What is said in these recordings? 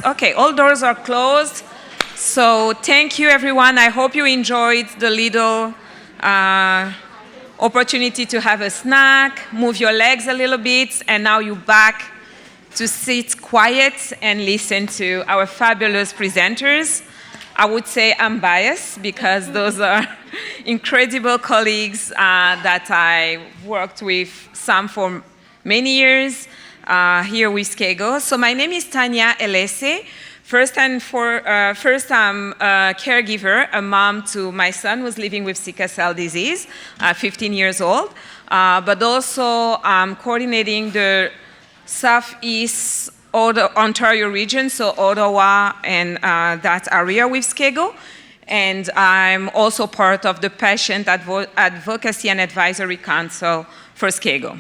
Okay, all doors are closed. So thank you, everyone. I hope you enjoyed the little opportunity to have a snack, move your legs a little bit, and now you're back to sit quiet and listen to our fabulous presenters. I would say I'm biased because those are incredible colleagues that I worked with, some for many years, here with SCAGO. So my name is Tanya Elese. First, I'm a caregiver, a mom to my son who's living with sickle cell disease, 15 years old, but also I'm coordinating the Southeast Ontario region, so Ottawa and that area with SCAGO. And I'm also part of the Patient Advocacy and Advisory Council for SCAGO.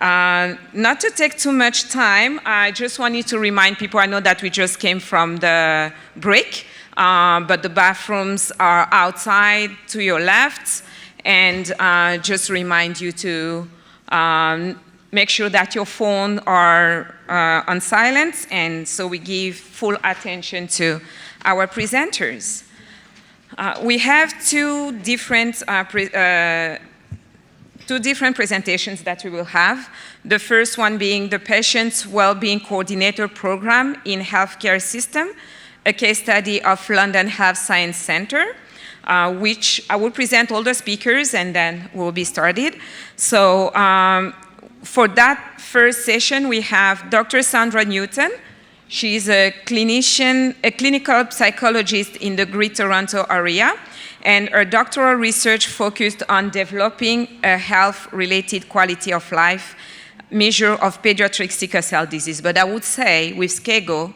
Not to take too much time, I just wanted to remind people, I know that we just came from the break, but the bathrooms are outside to your left, and just remind you to make sure that your phone are on silent, and so we give full attention to our presenters. We have two different presentations that we will have. The first one being the Patient Wellbeing Coordinator Program in Healthcare System, a case study of London Health Science Centre, which I will present all the speakers and then we'll be started. So for that first session, we have Dr. Sandra Newton. She's a clinician, a clinical psychologist in the Greater Toronto area, and her doctoral research focused on developing a health-related quality of life measure of pediatric sickle cell disease. But I would say with SCAGO,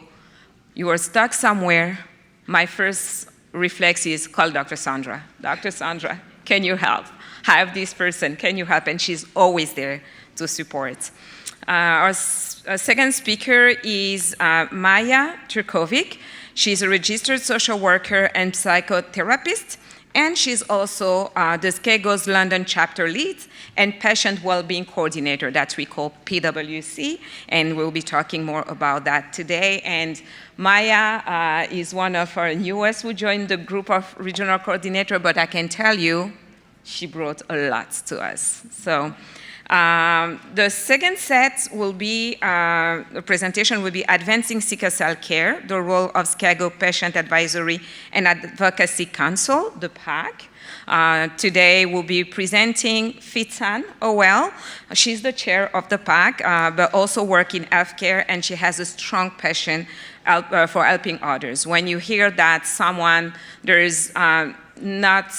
you are stuck somewhere. My first reflex is call Dr. Sandra. Dr. Sandra, can you help? I have this person, can you help? And she's always there to support. Our second speaker is Maja Turkovic. She's a registered social worker and psychotherapist, and she's also the SCAGO's London chapter lead and patient well-being coordinator that we call PWC, and we'll be talking more about that today. And Maja is one of our newest who joined the group of regional coordinator, but I can tell you, she brought a lot to us. So the second set will be, the presentation will be Advancing Sickle Cell Care, the role of SCAGO Patient Advisory and Advocacy Council, the PAAC. Today we'll be presenting Fitz-Ann Howell. She's the chair of the PAAC, but also works in healthcare, and she has a strong passion for helping others. When you hear that someone, there is not,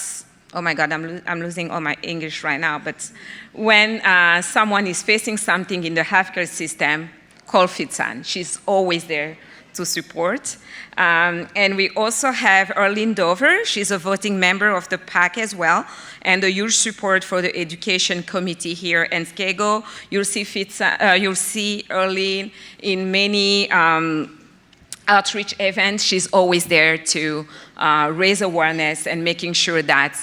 oh my God, I'm losing all my English right now, but when someone is facing something in the healthcare system, call Fitz-Ann. She's always there to support. And we also have Earleen Dover. She's a voting member of the PAAC as well, and a huge support for the education committee here in SCAGO. You'll see Earleen in many outreach events. She's always there to raise awareness and making sure that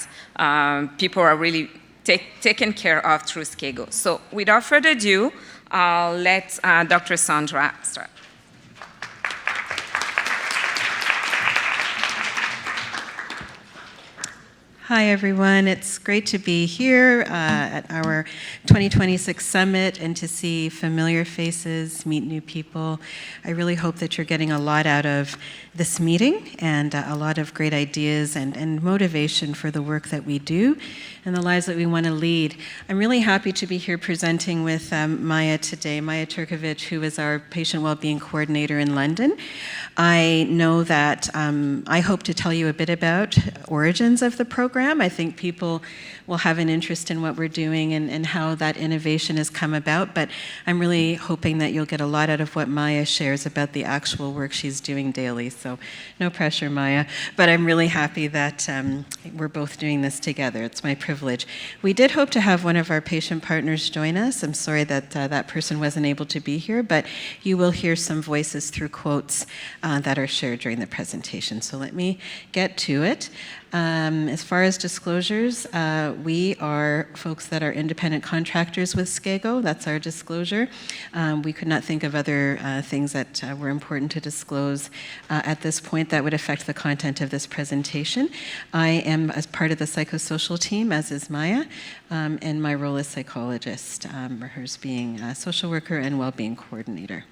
people are really taken care of through SCAGO. So without further ado, I'll let Dr. Sandra start. Hi, everyone. It's great to be here at our 2026 summit and to see familiar faces, meet new people. I really hope that you're getting a lot out of this meeting and a lot of great ideas and motivation for the work that we do and the lives that we want to lead. I'm really happy to be here presenting with Maja today, Maja Turkovic, who is our patient wellbeing coordinator in London. I know that I hope to tell you a bit about origins of the program. I think people will have an interest in what we're doing and how that innovation has come about, but I'm really hoping that you'll get a lot out of what Maja shares about the actual work she's doing daily. So no pressure, Maja, but I'm really happy that we're both doing this together. It's my privilege. We did hope to have one of our patient partners join us. I'm sorry that that person wasn't able to be here, but you will hear some voices through quotes that are shared during the presentation. So let me get to it. As far as disclosures, we are folks that are independent contractors with SCAGO. That's our disclosure. We could not think of other things that were important to disclose at this point that would affect the content of this presentation. I am as part of the psychosocial team, as is Maja, and my role is psychologist, hers being a social worker and well-being coordinator.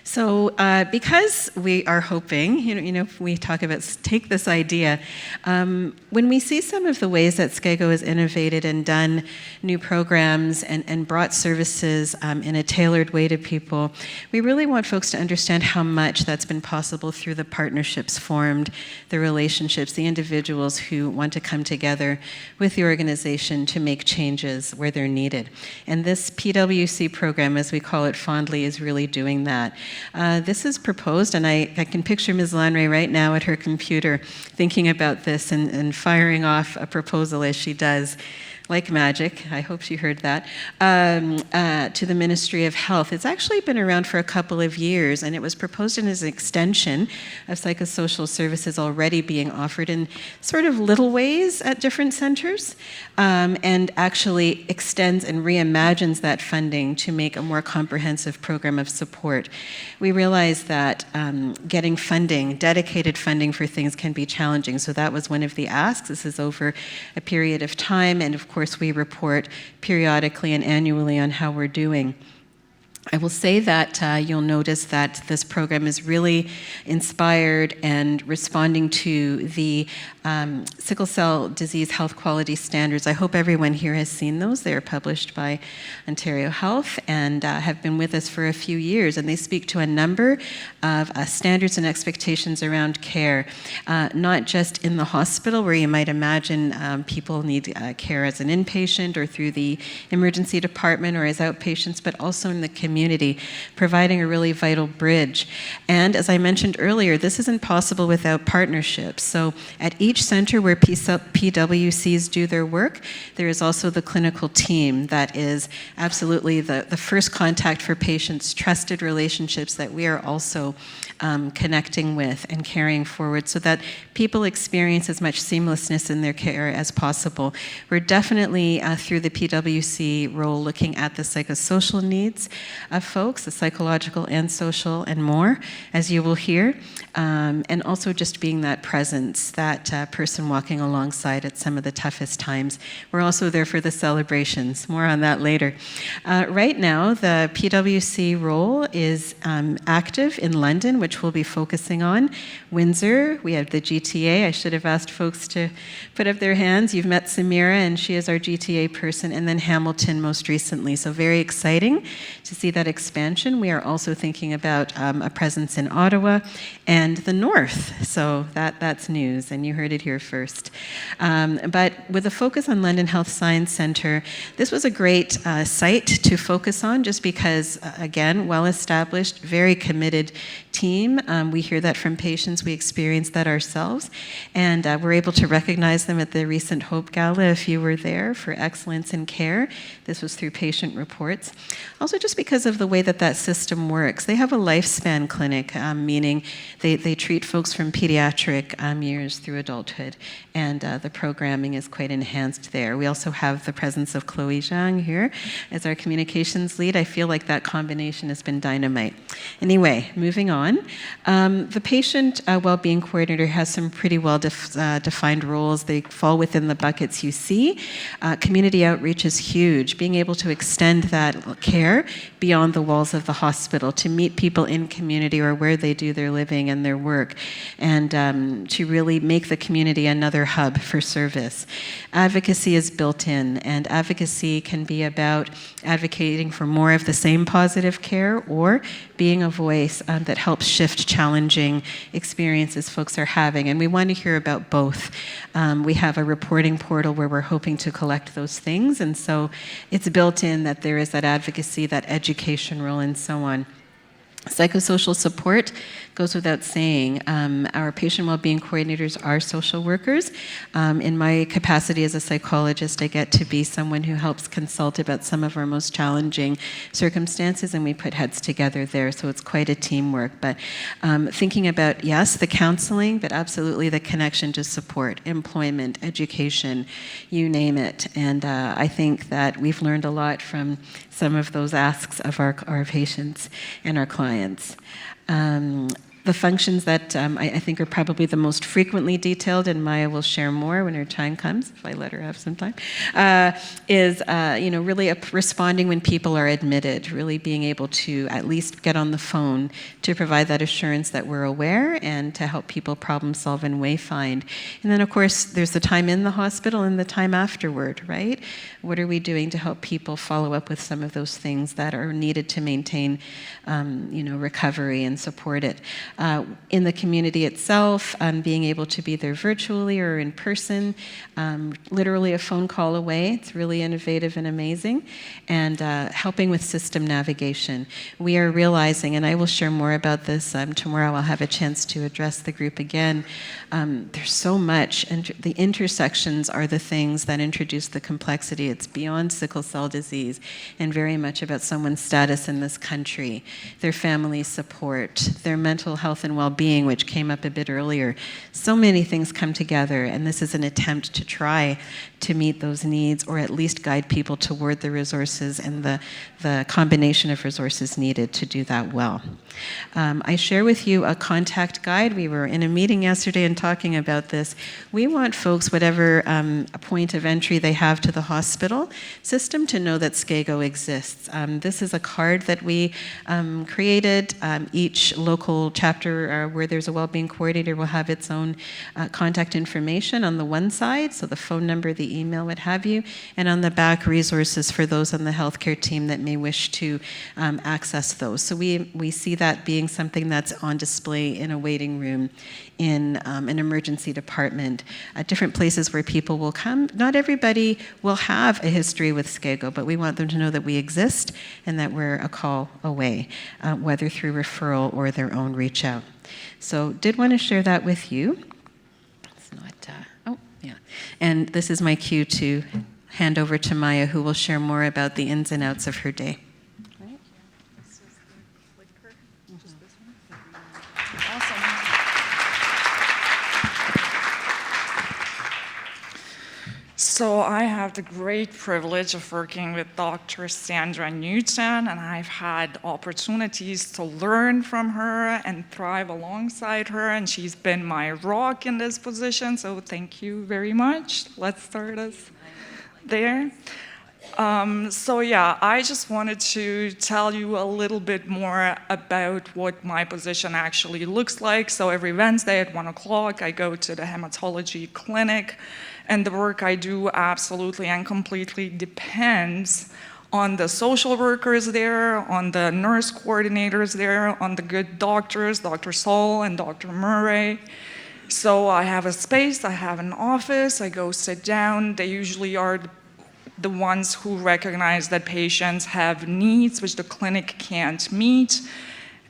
So because we are hoping, we talk about take this idea, when we see some of the ways that SCAGO has innovated and done new programs and brought services in a tailored way to people, we really want folks to understand how much that's been possible through the partnerships formed, the relationships, the individuals who want to come together with the organization to make changes where they're needed. And this PWC program, as we call it fondly, is really doing that. This is proposed, and I can picture Ms. Lanray right now at her computer thinking about this and firing off a proposal as she does, like magic, I hope she heard that, to the Ministry of Health. It's actually been around for a couple of years, and it was proposed as an extension of psychosocial services already being offered in sort of little ways at different centers, and actually extends and reimagines that funding to make a more comprehensive program of support. We realize that getting funding, dedicated funding for things can be challenging, so that was one of the asks. This is over a period of time, and of course we report periodically and annually on how we're doing. I will say that you'll notice that this program is really inspired and responding to the sickle cell disease health quality standards. I hope everyone here has seen those. They are published by Ontario Health and have been with us for a few years, and they speak to a number of standards and expectations around care, not just in the hospital where you might imagine people need care as an inpatient or through the emergency department or as outpatients, but also in the community, providing a really vital bridge. And as I mentioned earlier, this isn't possible without partnerships. So at each center where PWCs do their work, there is also the clinical team that is absolutely the first contact for patients, trusted relationships that we are also connecting with and carrying forward so that people experience as much seamlessness in their care as possible. We're definitely, through the PWC role, looking at the psychosocial needs of folks, the psychological and social and more, as you will hear, and also just being that presence, that person walking alongside at some of the toughest times. We're also there for the celebrations. More on that later. Right now, the PWC role is active in London, which we'll be focusing on. Windsor, we have the GTA. I should have asked folks to put up their hands. You've met Samira, and she is our GTA person, and then Hamilton most recently. So very exciting to see that expansion. We are also thinking about a presence in Ottawa and the North. So that's news, and you heard it here first. But with a focus on London Health Science Centre, this was a great site to focus on just because, again, well-established, very committed team. We hear that from patients. We experience that ourselves. And we're able to recognize them at the recent Hope Gala, if you were there, for excellence in care. This was through patient reports. Also just because of the way that that system works. They have a lifespan clinic, meaning they treat folks from pediatric years through adulthood. And the programming is quite enhanced there. We also have the presence of Chloe Zhang here as our communications lead. I feel like that combination has been dynamite. Anyway, moving on. The patient well-being coordinator has some pretty well-defined roles. They fall within the buckets you see. Community outreach is huge. Being able to extend that care beyond the walls of the hospital to meet people in community or where they do their living and their work, and to really make the community another hub for service. Advocacy is built in, and advocacy can be about advocating for more of the same positive care or being a voice that helps shift challenging experiences folks are having. And we want to hear about both. We have a reporting portal where we're hoping to collect those things, and so it's built in that there is that advocacy, that education role, and so on. Psychosocial support goes without saying. Our patient wellbeing coordinators are social workers. In my capacity as a psychologist, I get to be someone who helps consult about some of our most challenging circumstances, and we put heads together there, so it's quite a teamwork. But thinking about, yes, the counseling, but absolutely the connection to support, employment, education, you name it. And I think that we've learned a lot from some of those asks of our patients and our clients. The functions that I think are probably the most frequently detailed, and Maja will share more when her time comes, if I let her have some time, is really responding when people are admitted, really being able to at least get on the phone to provide that assurance that we're aware and to help people problem solve and wayfind. And then, of course, there's the time in the hospital and the time afterward, right? What are we doing to help people follow up with some of those things that are needed to maintain, recovery and support it? In the community itself, being able to be there virtually or in person, literally a phone call away. It's really innovative and amazing. And helping with system navigation. We are realizing, and I will share more about this tomorrow, I'll have a chance to address the group again. There's so much, and the intersections are the things that introduce the complexity. It's beyond sickle cell disease and very much about someone's status in this country, their family support, their mental health and well-being, which came up a bit earlier. So many things come together, and this is an attempt to try to meet those needs or at least guide people toward the resources and the combination of resources needed to do that well. I share with you a contact guide. We were in a meeting yesterday and talking about this. We want folks, whatever a point of entry they have to the hospital system, to know that SCAGO exists. This is a card that we created. Each local chapter where there's a wellbeing coordinator will have its own contact information on the one side, so the phone number, the email, what have you, and on the back, resources for those on the healthcare team that may wish to access those. So we see that being something that's on display in a waiting room, in an emergency department, at different places where people will come. Not everybody will have a history with SCAGO, but we want them to know that we exist and that we're a call away, whether through referral or their own reach out. So did want to share that with you. It's not, and this is my cue to hand over to Maja, who will share more about the ins and outs of her day. Right. This is the clicker. Just this one. Awesome. So I have the great privilege of working with Dr. Sandra Newton, and I've had opportunities to learn from her and thrive alongside her, and she's been my rock in this position, so thank you very much. Let's start us there. I just wanted to tell you a little bit more about what my position actually looks like. So every Wednesday at 1 o'clock, I go to the hematology clinic, and the work I do absolutely and completely depends on the social workers there, on the nurse coordinators there, on the good doctors, Dr. Saul and Dr. Murray. So I have a space, I have an office, I go sit down. They usually are the ones who recognize that patients have needs which the clinic can't meet,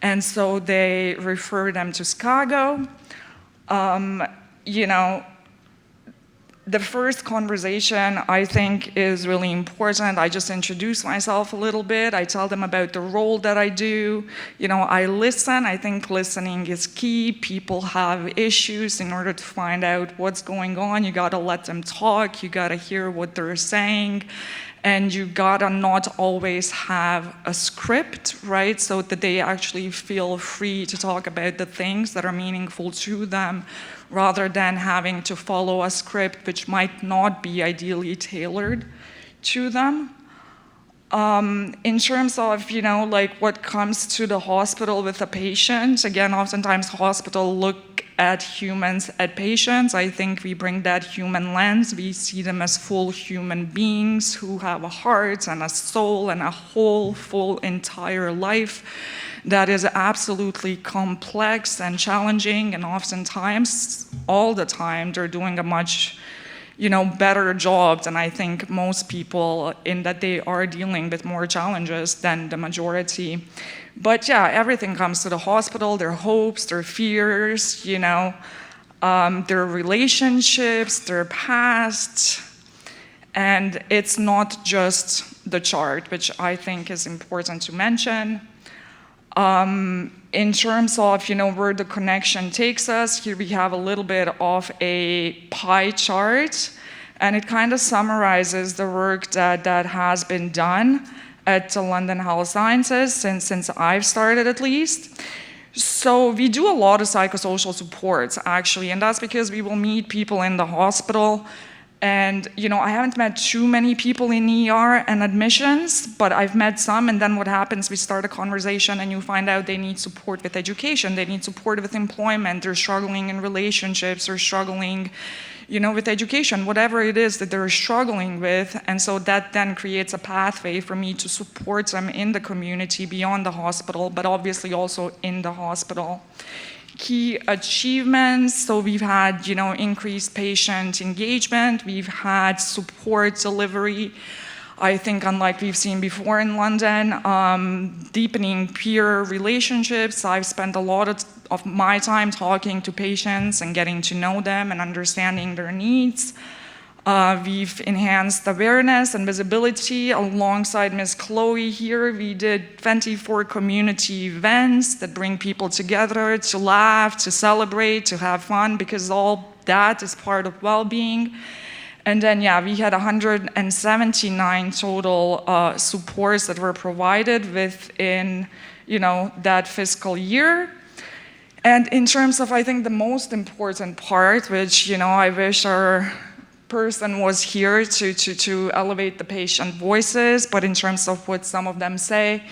and so they refer them to SCAGO. The first conversation, I think, is really important. I just introduce myself a little bit. I tell them about the role that I do. I listen. I think listening is key. People have issues. In order to find out what's going on, you gotta let them talk. You gotta hear what they're saying. And you gotta not always have a script, right? So that they actually feel free to talk about the things that are meaningful to them, rather than having to follow a script which might not be ideally tailored to them. In terms of, what comes to the hospital with a patient, again, oftentimes hospitals look at humans, at patients. I think we bring that human lens. We see them as full human beings who have a heart and a soul and a whole, full, entire life that is absolutely complex and challenging, and oftentimes, all the time, they're doing a much better job than I think most people, in that they are dealing with more challenges than the majority. But yeah, everything comes to the hospital, their hopes, their fears, you know, their relationships, their past. And it's not just the chart, which I think is important to mention. In terms of, you know, where the connection takes us, here we have a little bit of a pie chart, and it kind of summarizes the work that has been done at the London Health Sciences since I've started, at least. So we do a lot of psychosocial supports, actually, and that's because we will meet people in the hospital. And, you know, I haven't met too many people in ER and admissions, but I've met some, and then what happens, we start a conversation and you find out they need support with education, they need support with employment, they're struggling in relationships, they're struggling, you know, with education, whatever it is that they're struggling with. And so that then creates a pathway for me to support them in the community beyond the hospital, but obviously also in the hospital. Key achievements, so we've had, you know, increased patient engagement, we've had support delivery, I think unlike we've seen before in London, deepening peer relationships. I've spent a lot of my time talking to patients and getting to know them and understanding their needs. We've enhanced awareness and visibility. Alongside Ms. Chloe here, we did 24 community events that bring people together to laugh, to celebrate, to have fun, because all that is part of well-being. And then, yeah, we had 179 total supports that were provided within, you know, that fiscal year. And in terms of, I think, the most important part, which, you know, I wish our person was here to elevate the patient voices, but in terms of what some of them say,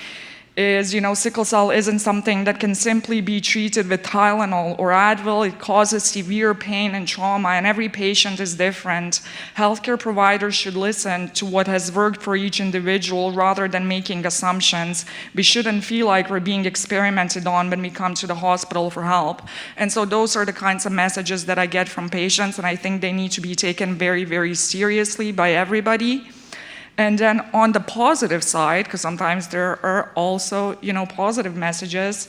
is, you know, sickle cell isn't something that can simply be treated with Tylenol or Advil. It causes severe pain and trauma, and every patient is different. Healthcare providers should listen to what has worked for each individual rather than making assumptions. We shouldn't feel like we're being experimented on when we come to the hospital for help. And so those are the kinds of messages that I get from patients, and I think they need to be taken very, very seriously by everybody. And then on the positive side, because sometimes there are also, you know, positive messages,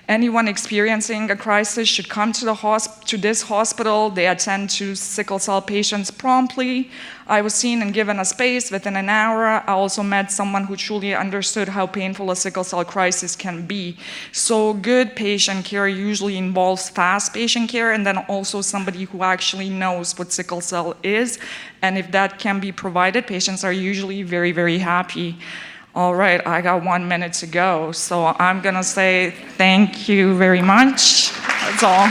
anyone experiencing a crisis should come to this hospital. They attend to sickle cell patients promptly. I was seen and given a space within an hour. I also met someone who truly understood how painful a sickle cell crisis can be. So good patient care usually involves fast patient care, and then also somebody who actually knows what sickle cell is. And if that can be provided, patients are usually very, very happy. All right, I got 1 minute to go, so I'm gonna say thank you very much. That's all.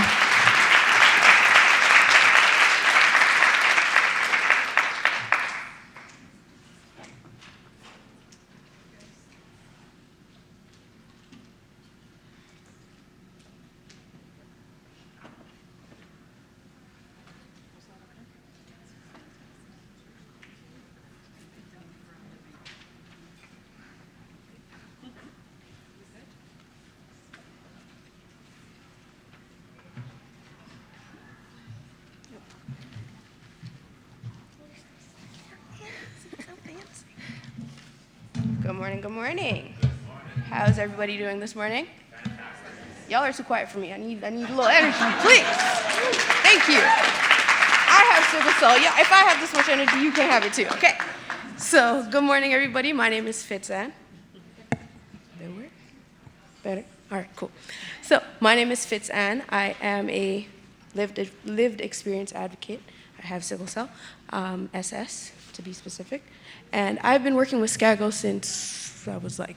Good morning, good morning. How's everybody doing this morning? Y'all are too quiet for me. I need a little energy, please. Thank you. I have sickle cell. Yeah, if I have this much energy, you can have it too, okay? So, good morning, everybody. My name is Fitz-Ann. That work? Better? All right, cool. So, my name is Fitz-Ann. I am a lived experience advocate. I have sickle cell, SS to be specific. And I've been working with SCAGO since I was like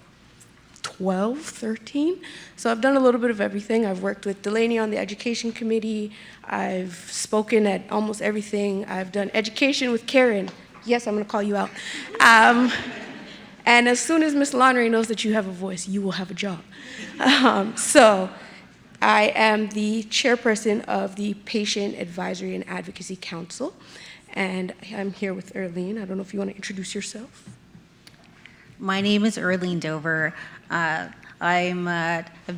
12, 13. So I've done a little bit of everything. I've worked with Delaney on the education committee. I've spoken at almost everything. I've done education with Karen. Yes, I'm gonna call you out. And as soon as Ms. Lonery knows that you have a voice, you will have a job. So I am the chairperson of the Patient Advisory and Advocacy Council. And I'm here with Earleen. I don't know if you want to introduce yourself. My name is Earleen Dover. I've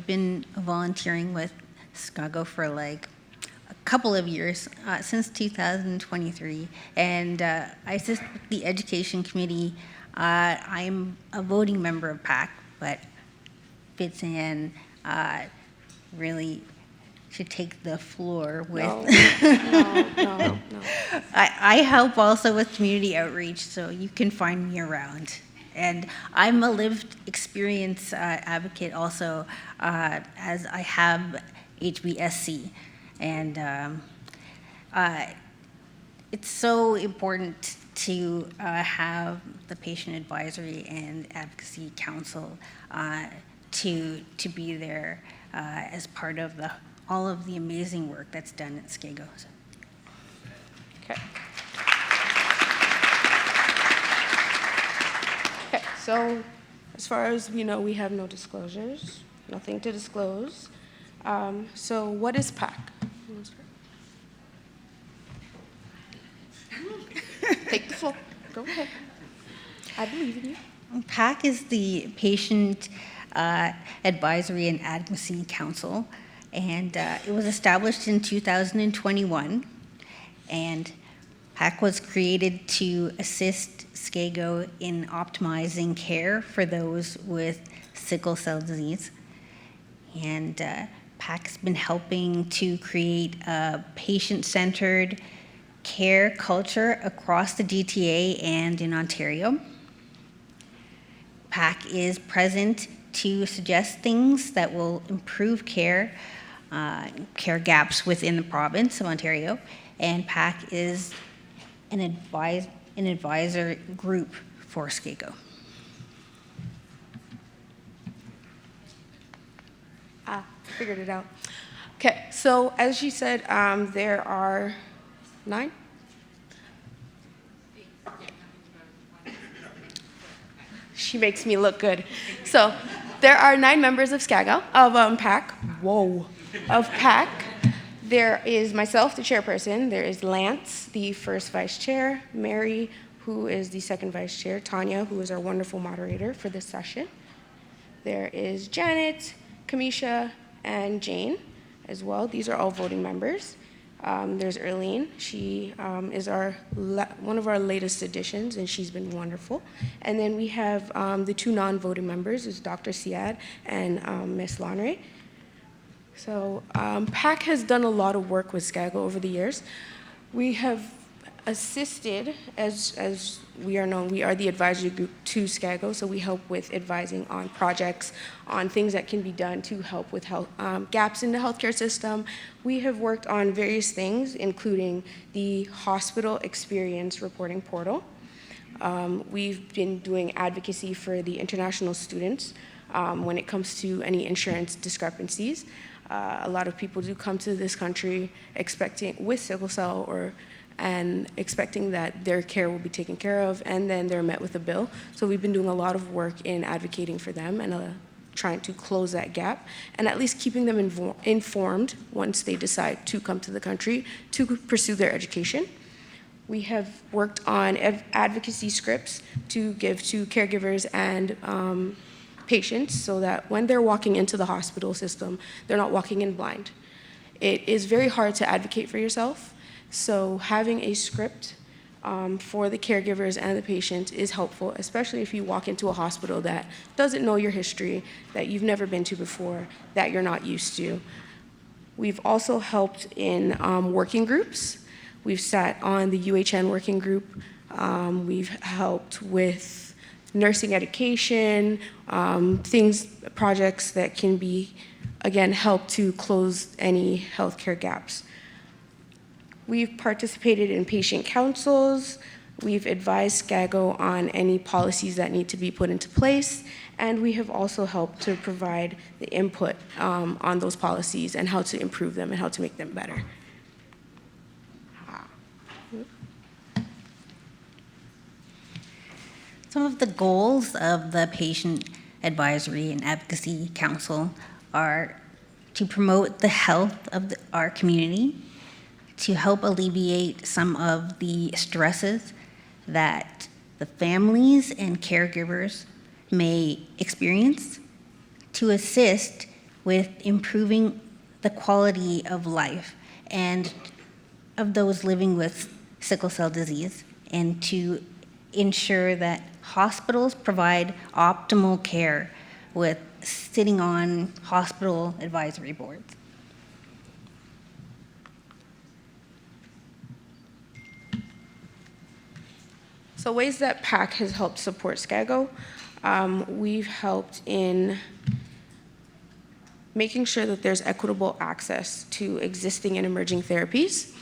been volunteering with SCAGO for like a couple of years, since 2023, and I assist with the education committee. I'm a voting member of PAAC, but Fitz-Ann really should take the floor with. No. I help also with community outreach, so you can find me around. And I'm a lived experience advocate also, as I have HBSC. And it's so important to have the Patient Advisory and Advocacy Council to be there as part of all of the amazing work that's done at SCAGO. Okay. Okay, so as far as we know, we have no disclosures, nothing to disclose. So what is PAAC? Take the floor. Go ahead. I believe in you. PAAC is the Patient Advisory and Advocacy Council, and it was established in 2021. And PAAC was created to assist SCAGO in optimizing care for those with sickle cell disease. And PAAC's been helping to create a patient-centered care culture across the GTA and in Ontario. PAAC is present to suggest things that will improve care gaps within the province of Ontario, and PAAC is an advisor group for SCAGO. Figured it out. Okay, so as she said, there are 9? She makes me look good. So there are 9 members of SCAGO, of PAAC. Whoa. Of PAAC. There is myself, the chairperson. There is Lance, the first vice chair. Mary, who is the second vice chair. Tanya, who is our wonderful moderator for this session. There is Janet, Kamisha, and Jane as well. These are all voting members. There's Earleen. She is one of our latest additions, and she's been wonderful. And then we have the 2 non-voting members, is Dr. Siad and Ms. Lonray. So PAAC has done a lot of work with SCAGO over the years. We have assisted, as we are known, we are the advisory group to SCAGO, so we help with advising on projects, on things that can be done to help with health, gaps in the healthcare system. We have worked on various things, including the hospital experience reporting portal. We've been doing advocacy for the international students when it comes to any insurance discrepancies. A lot of people do come to this country expecting, with sickle cell and expecting that their care will be taken care of, and then they're met with a bill. So we've been doing a lot of work in advocating for them and trying to close that gap, and at least keeping them informed once they decide to come to the country to pursue their education. We have worked on advocacy scripts to give to caregivers and patients so that when they're walking into the hospital system, they're not walking in blind. It is very hard to advocate for yourself, so having a script for the caregivers and the patient is helpful, especially if you walk into a hospital that doesn't know your history, that you've never been to before, that you're not used to. We've also helped in working groups. We've sat on the UHN working group. We've helped with nursing education, projects that can be, again, help to close any healthcare gaps. We've participated in patient councils. We've advised SCAGO on any policies that need to be put into place, and we have also helped to provide the input on those policies and how to improve them and how to make them better. Some of the goals of the Patient Advisory and Advocacy Council are to promote the health of our community, to help alleviate some of the stresses that the families and caregivers may experience, to assist with improving the quality of life and of those living with sickle cell disease, and to ensure that hospitals provide optimal care with sitting on hospital advisory boards. So ways that PAAC has helped support SCAGO, we've helped in making sure that there's equitable access to existing and emerging therapies.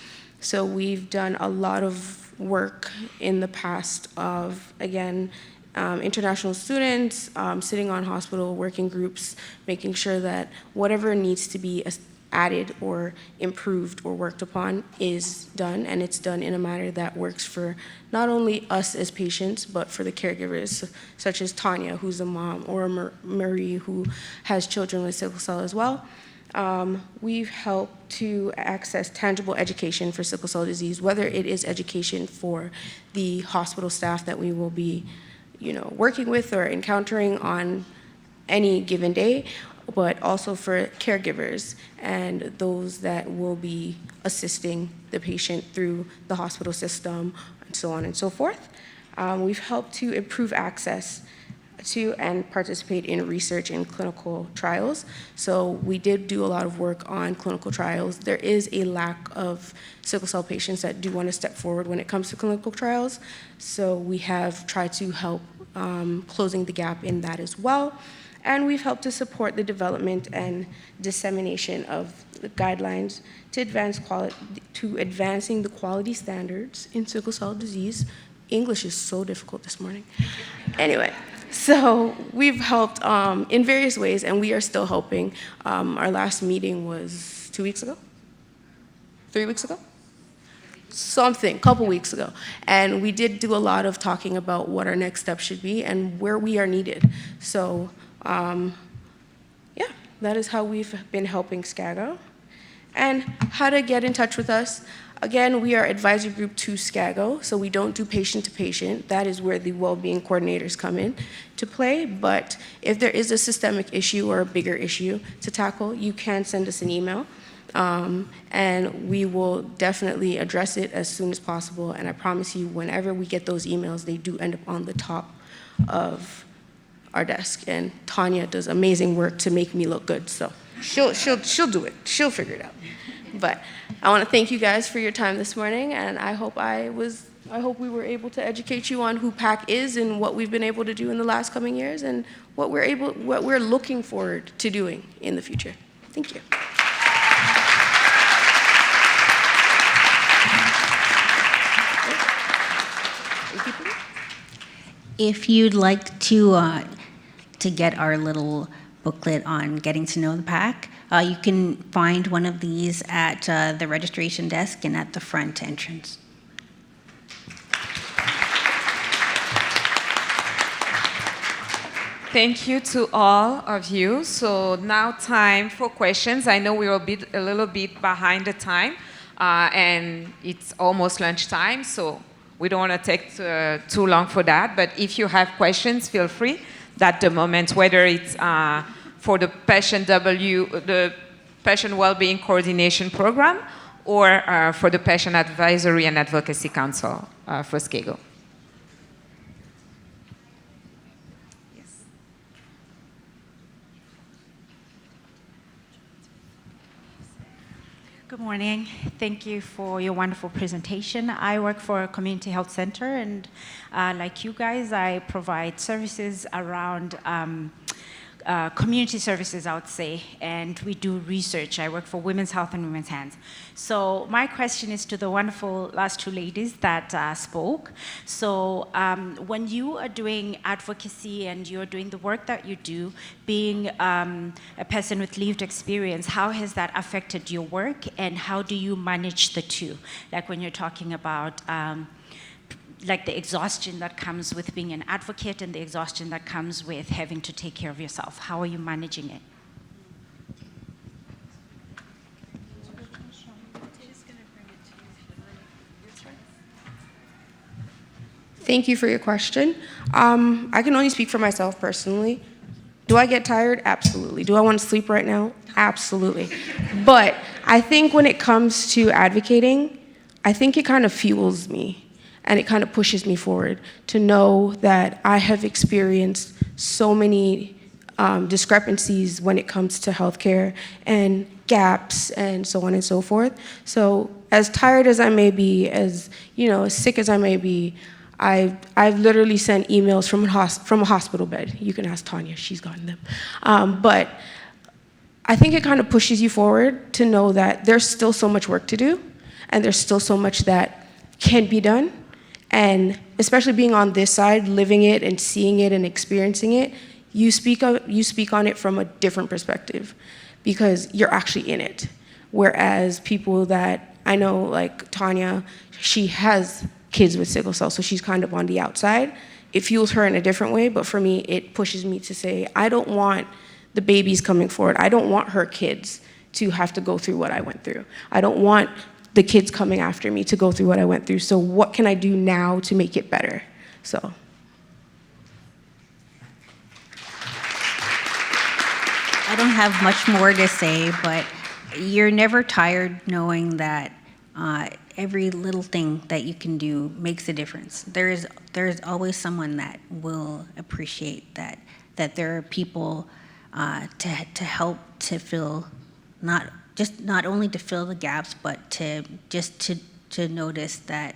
So we've done a lot of work in the past of, again, international students, sitting on hospital working groups, making sure that whatever needs to be added or improved or worked upon is done, and it's done in a manner that works for not only us as patients, but for the caregivers, such as Tanya, who's a mom, or Marie, who has children with sickle cell as well. We've helped to access tangible education for sickle cell disease, whether it is education for the hospital staff that we will be, working with or encountering on any given day, but also for caregivers and those that will be assisting the patient through the hospital system, and so on and so forth. We've helped to improve access to and participate in research and clinical trials. So we did do a lot of work on clinical trials. There is a lack of sickle cell patients that do want to step forward when it comes to clinical trials. So we have tried to help closing the gap in that as well. And we've helped to support the development and dissemination of the guidelines to advancing the quality standards in sickle cell disease. English is so difficult this morning. Anyway, so we've helped in various ways, and we are still helping. Our last meeting was 2 weeks ago? 3 weeks ago? Couple weeks ago. And we did do a lot of talking about what our next step should be and where we are needed. So, that is how we've been helping SCAGO. And how to get in touch with us. Again, we are advisory group to SCAGO, so we don't do patient to patient. That is where the well-being coordinators come in to play. But if there is a systemic issue or a bigger issue to tackle, you can send us an email. And we will definitely address it as soon as possible. And I promise you, whenever we get those emails, they do end up on the top of our desk. And Tanya does amazing work to make me look good, so she'll do it. She'll figure it out. But I want to thank you guys for your time this morning, and I hope we were able to educate you on who PAAC is and what we've been able to do in the last coming years and what we're looking forward to doing in the future. Thank you. If you'd like to get our little booklet on getting to know the PAAC, you can find one of these at the registration desk and at the front entrance. Thank you to all of you. So now time for questions. I know we are a little bit behind the time, and it's almost lunchtime, so we don't want to take too long for that. But if you have questions, feel free. At the moment, whether it's for the the Patient Wellbeing Coordination Program, or for the Patient Advisory and Advocacy Council for SCAGO. Good morning. Thank you for your wonderful presentation. I work for a community health center, and like you guys, I provide services around community services, I would say, and we do research. I work for Women's Health and Women's Hands. So my question is to the wonderful last two ladies that spoke. So when you are doing advocacy and you're doing the work that you do, being a person with lived experience, how has that affected your work, and how do you manage the two? Like when you're talking about like the exhaustion that comes with being an advocate and the exhaustion that comes with having to take care of yourself. How are you managing it? Thank you for your question. I can only speak for myself personally. Do I get tired? Absolutely. Do I want to sleep right now? Absolutely. But I think when it comes to advocating, I think it kind of fuels me. And it kind of pushes me forward to know that I have experienced so many discrepancies when it comes to healthcare and gaps and so on and so forth. So as tired as I may be, as sick as I may be, I've literally sent emails from a hospital bed. You can ask Tanya, she's gotten them. But I think it kind of pushes you forward to know that there's still so much work to do, and there's still so much that can be done. And especially being on this side, living it and seeing it and experiencing it, you speak on it from a different perspective because you're actually in it. Whereas people that I know, like Tanya, she has kids with sickle cell, so she's kind of on the outside. It fuels her in a different way, but for me, it pushes me to say, I don't want the babies coming forward. I don't want her kids to have to go through what I went through. I don't want the kids coming after me to go through what I went through. So what can I do now to make it better? So. I don't have much more to say, but you're never tired knowing that every little thing that you can do makes a difference. There's always someone that will appreciate that there are people to help to fill, not only to fill the gaps, but to notice that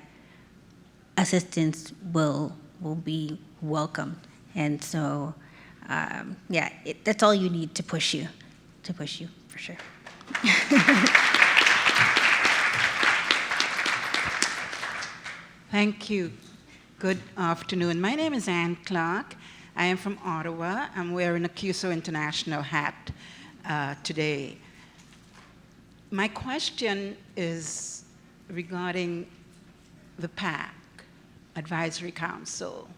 assistance will be welcome. And so, that's all you need to push you for sure. Thank you. Good afternoon. My name is Anne Clark. I am from Ottawa. I'm wearing a CUSO International hat today. My question is regarding the PAAC Advisory Council.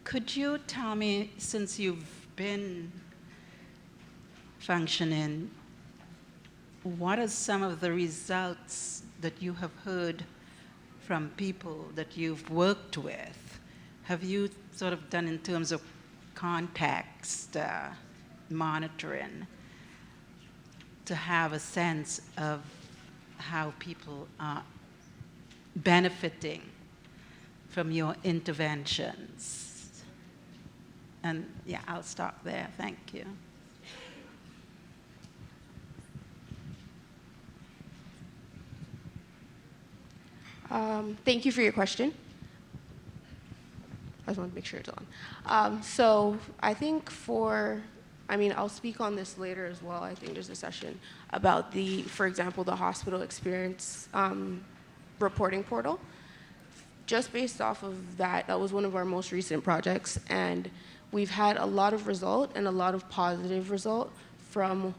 Could you tell me, since you've been functioning, what are some of the results that you have heard from people that you've worked with? Have you sort of done in terms of context monitoring to have a sense of how people are benefiting from your interventions? And I'll stop there. Thank you. Thank you for your question. I just want to make sure it's on. So I think I'll speak on this later as well. I think there's a session about for example, the hospital experience reporting portal. Just based off of that was one of our most recent projects, and we've had a lot of result and a lot of positive result from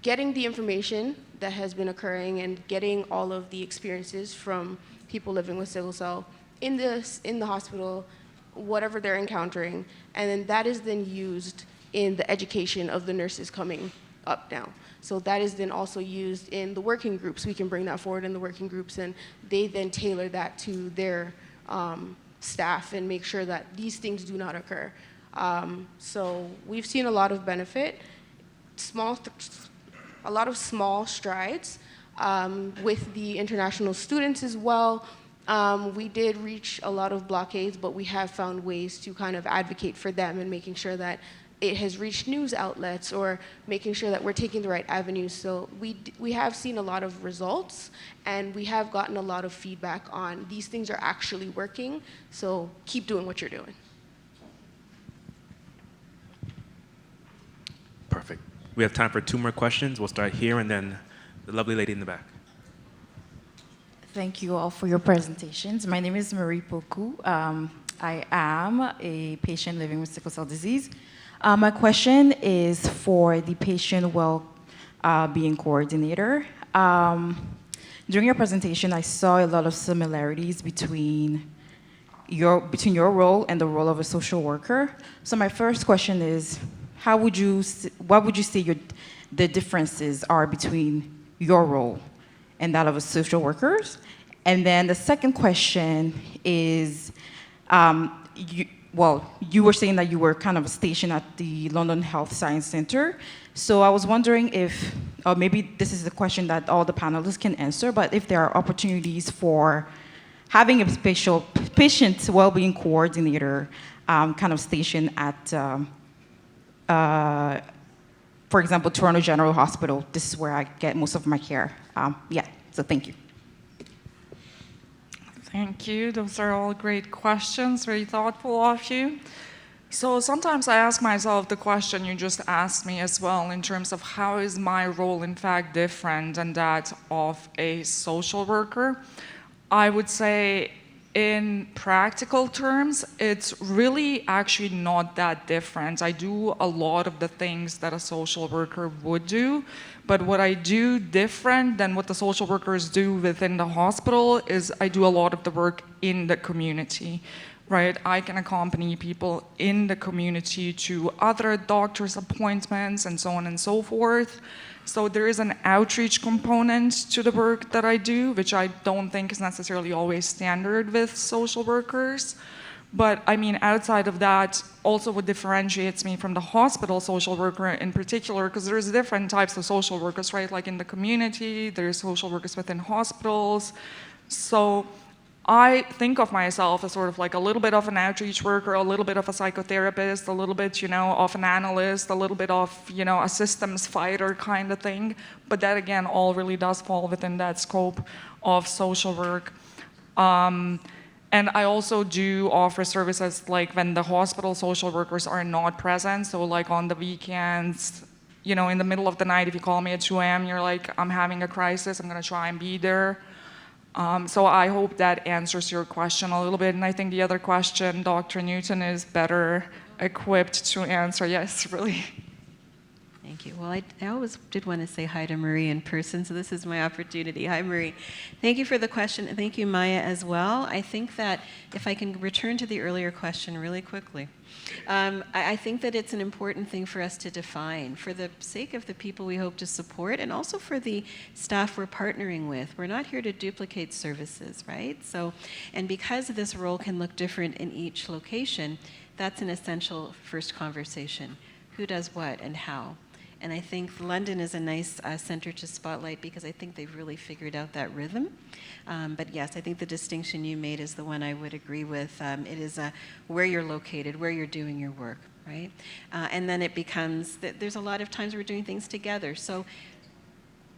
getting the information that has been occurring and getting all of the experiences from people living with sickle cell in the hospital, whatever they're encountering, and then that is then used in the education of the nurses coming up now. So that is then also used in the working groups. We can bring that forward in the working groups, and they then tailor that to their staff and make sure that these things do not occur. So we've seen a lot of benefit, a lot of small strides with the international students as well. We did reach a lot of blockades, but we have found ways to kind of advocate for them and making sure that it has reached news outlets or making sure that we're taking the right avenues. So we have seen a lot of results, and we have gotten a lot of feedback on these things are actually working, so keep doing what you're doing. Perfect. We have time for 2 more questions. We'll start here and then the lovely lady in the back. Thank you all for your presentations. My name is Marie Poku. I am a patient living with sickle cell disease. My question is for the patient well-being coordinator. During your presentation, I saw a lot of similarities between your role and the role of a social worker. So my first question is, what would you say the differences are between your role and that of a social worker? And then the second question is, you were saying that you were kind of stationed at the London Health Science Centre. So I was wondering if, or maybe this is a question that all the panelists can answer, but if there are opportunities for having a special patient well-being coordinator kind of stationed at for example, Toronto General Hospital, this is where I get most of my care. Yeah, so thank you. Thank you. Those are all great questions, very thoughtful of you. So sometimes I ask myself the question you just asked me as well, in terms of how is my role in fact different than that of a social worker. I would say in practical terms, it's really actually not that different. I do a lot of the things that a social worker would do, but what I do different than what the social workers do within the hospital is I do a lot of the work in the community, right? I can accompany people in the community to other doctor's appointments and so on and so forth. So there is an outreach component to the work that I do, which I don't think is necessarily always standard with social workers. But I mean, outside of that, also what differentiates me from the hospital social worker in particular, because there's different types of social workers, right? Like in the community, there's social workers within hospitals. So I think of myself as sort of like a little bit of an outreach worker, a little bit of a psychotherapist, a little bit, of an analyst, a little bit of, a systems fighter kind of thing. But that, again, all really does fall within that scope of social work. And I also do offer services like when the hospital social workers are not present. So like on the weekends, in the middle of the night, if you call me at 2 a.m., you're like, I'm having a crisis, I'm gonna try and be there. So I hope that answers your question a little bit. And I think the other question, Dr. Newton is better equipped to answer. Yes, really. Thank you. Well, I always did want to say hi to Marie in person, so this is my opportunity. Hi, Marie. Thank you for the question, and thank you, Maja, as well. I think that if I can return to the earlier question really quickly, I think that it's an important thing for us to define for the sake of the people we hope to support and also for the staff we're partnering with. We're not here to duplicate services, right? So, and because this role can look different in each location, that's an essential first conversation. Who does what and how? And I think London is a nice center to spotlight because I think they've really figured out that rhythm. But yes, I think the distinction you made is the one I would agree with. It is where you're located, where you're doing your work, right? And then it becomes that there's a lot of times we're doing things together. So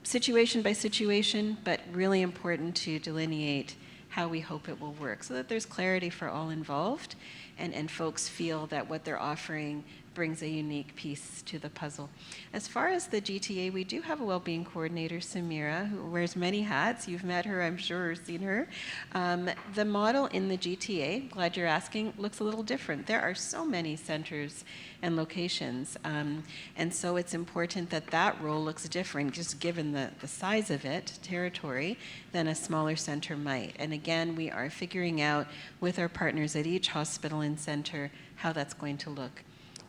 situation by situation, but really important to delineate how we hope it will work so that there's clarity for all involved and folks feel that what they're offering brings a unique piece to the puzzle. As far as the GTA, we do have a well-being coordinator, Samira, who wears many hats. You've met her, I'm sure, or seen her. The model in the GTA, glad you're asking, looks a little different. There are so many centers and locations, and so it's important that that role looks different, just given the size of it, territory, than a smaller center might. And again, we are figuring out with our partners at each hospital and center how that's going to look.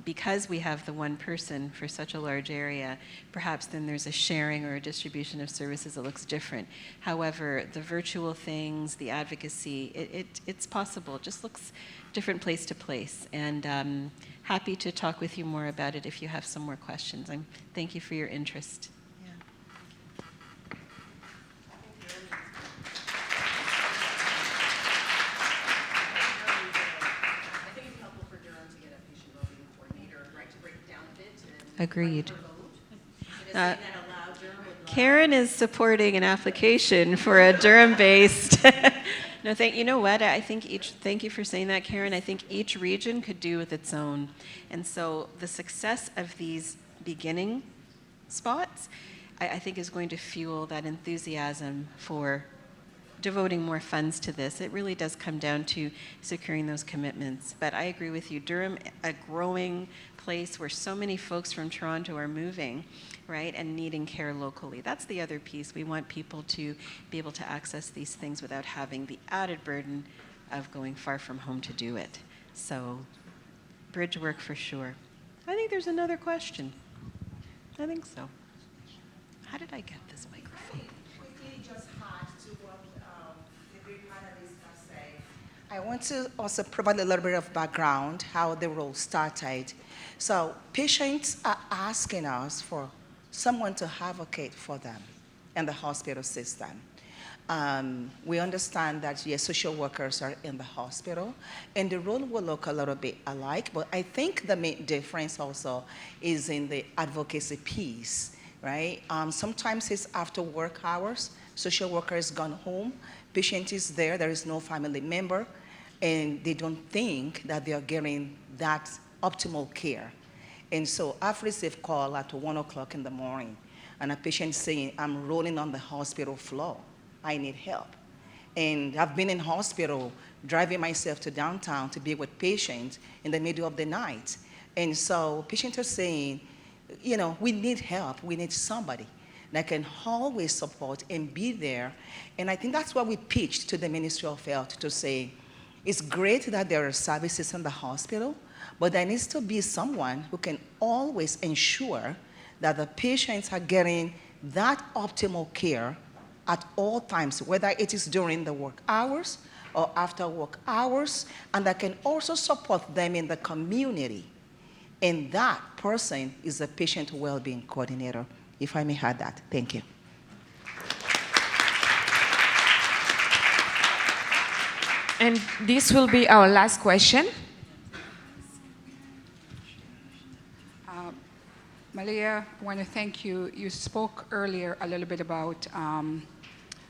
Because we have the one person for such a large area, perhaps then there's a sharing or a distribution of services that looks different. However, the virtual things, the advocacy, it's possible. It just looks different place to place. And happy to talk with you more about it if you have some more questions. Thank you for your interest. Agreed. Karen is supporting an application for a Durham-based. No, you know what? I think thank you for saying that, Karen. I think each region could do with its own. And so the success of these beginning spots, I think is going to fuel that enthusiasm for devoting more funds to this. It really does come down to securing those commitments. But I agree with you. Durham, a growing place where so many folks from Toronto are moving, right, and needing care locally. That's the other piece. We want people to be able to access these things without having the added burden of going far from home to do it. So, bridge work for sure. I think there's another question. I think so. How did I get this microphone? I want to also provide a little bit of background, how the role started. So patients are asking us for someone to advocate for them in the hospital system. We understand that, yes, social workers are in the hospital, and the role will look a little bit alike, but I think the main difference also is in the advocacy piece, right? Sometimes it's after work hours, social worker is gone home, patient is there, there is no family member, and they don't think that they are getting that optimal care. And so I've received a call at 1 o'clock in the morning, and a patient saying, I'm rolling on the hospital floor. I need help. And I've been in hospital, driving myself to downtown to be with patients in the middle of the night. And so patients are saying, you know, we need help. We need somebody that can always support and be there. And I think that's what we pitched to the Ministry of Health, to say, it's great that there are services in the hospital, but there needs to be someone who can always ensure that the patients are getting that optimal care at all times, whether it is during the work hours or after work hours, and that can also support them in the community. And that person is a patient well-being coordinator, if I may add that. Thank you. And this will be our last question. Malia, I want to thank you. You spoke earlier a little bit about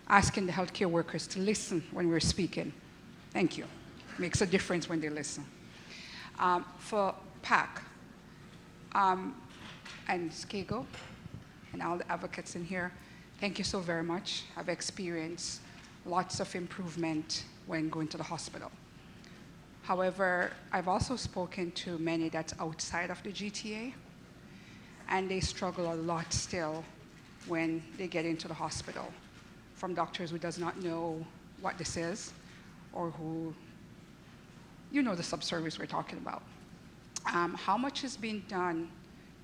asking the healthcare workers to listen when we're speaking. Thank you. Makes a difference when they listen. For PAAC and SCAGO and all the advocates in here, thank you so very much. I've experienced lots of improvement when going to the hospital. However, I've also spoken to many that's outside of the GTA, and they struggle a lot still when they get into the hospital, from doctors who does not know what this is, or who, you know, the subservice we're talking about. How much is being done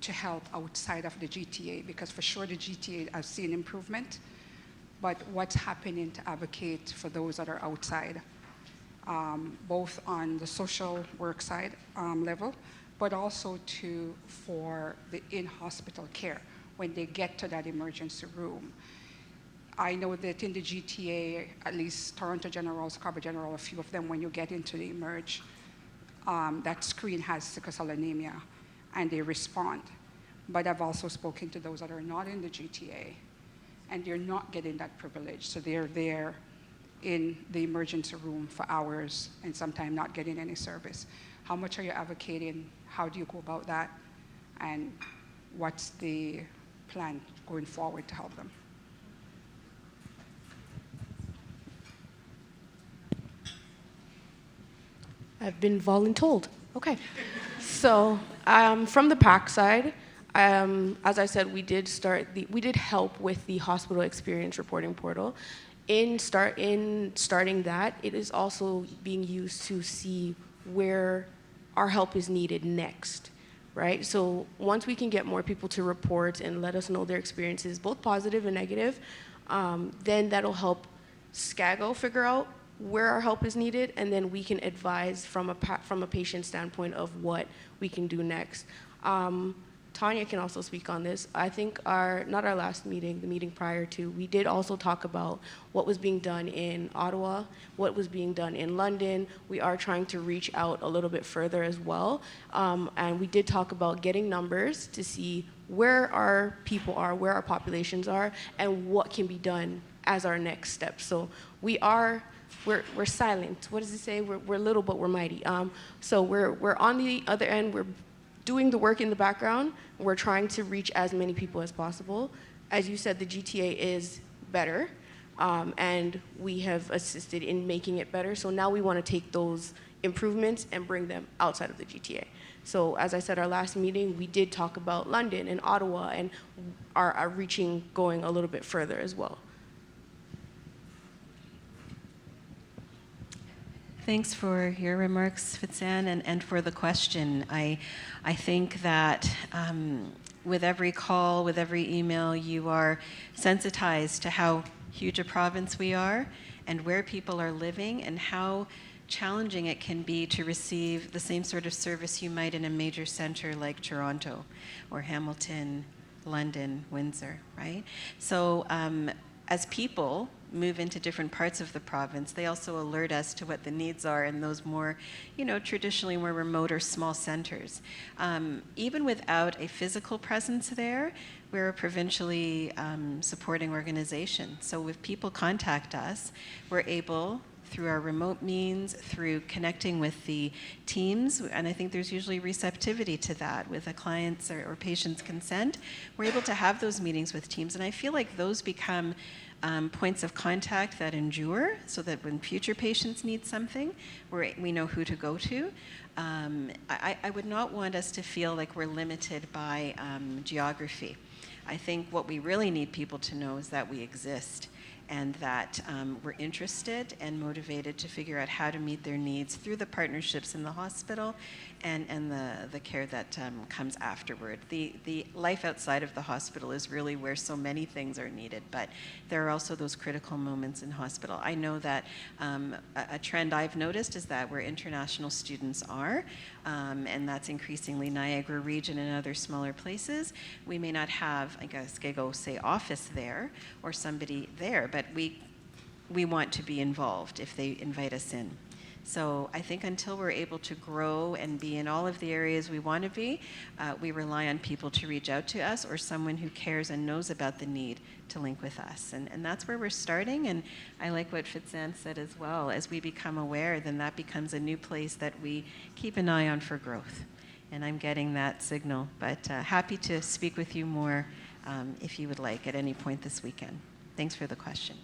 to help outside of the GTA? Because for sure the GTA has seen improvement, but what's happening to advocate for those that are outside, both on the social work side level, but also for the in-hospital care when they get to that emergency room. I know that in the GTA, at least Toronto General, Scarborough General, a few of them, when you get into the emerge, that screen has sickle cell anemia, and they respond. But I've also spoken to those that are not in the GTA, and they're not getting that privilege. So they're there in the emergency room for hours and sometimes not getting any service. How much are you advocating? How do you go about that? And what's the plan going forward to help them? I've been voluntold. Okay. So from the PAAC side, as I said, we did help with the hospital experience reporting portal. In starting that, it is also being used to see where our help is needed next, right? So once we can get more people to report and let us know their experiences, both positive and negative, then that'll help SCAGO figure out where our help is needed, and then we can advise from a patient standpoint of what we can do next. Tanya can also speak on this. I think not our last meeting, the meeting prior to, we did also talk about what was being done in Ottawa, what was being done in London. We are trying to reach out a little bit further as well. And we did talk about getting numbers to see where our people are, where our populations are, and what can be done as our next step. So we're silent. What does it say? We're little, but we're mighty. So we're on the other end. We're doing the work in the background. We're trying to reach as many people as possible. As you said, the GTA is better, and we have assisted in making it better. So now we want to take those improvements and bring them outside of the GTA. So as I said, our last meeting, we did talk about London and Ottawa and our reaching, going a little bit further as well. Thanks for your remarks, Fitz-Ann, and for the question. I think that with every call, with every email, you are sensitized to how huge a province we are and where people are living and how challenging it can be to receive the same sort of service you might in a major center like Toronto or Hamilton, London, Windsor, right? So as people, move into different parts of the province, they also alert us to what the needs are in those more, traditionally more remote or small centers. Even without a physical presence there, we're a provincially supporting organization. So if people contact us, we're able, through our remote means, through connecting with the teams, and I think there's usually receptivity to that with a client's or patient's consent, we're able to have those meetings with teams, and I feel like those become points of contact that endure, so that when future patients need something, we know who to go to. I would not want us to feel like we're limited by geography. I think what we really need people to know is that we exist, and that we're interested and motivated to figure out how to meet their needs through the partnerships in the hospital and the care that comes afterward. The life outside of the hospital is really where so many things are needed, but there are also those critical moments in hospital. I know that a trend I've noticed is that where international students are, and that's increasingly Niagara region and other smaller places, we may not have, like a SCAGO, say, office there or somebody there, but we want to be involved if they invite us in. So I think until we're able to grow and be in all of the areas we want to be, we rely on people to reach out to us, or someone who cares and knows about the need to link with us. And that's where we're starting, and I like what Fitz-Ann said as well. As we become aware, then that becomes a new place that we keep an eye on for growth. And I'm getting that signal, but happy to speak with you more if you would like at any point this weekend. Thanks for the question.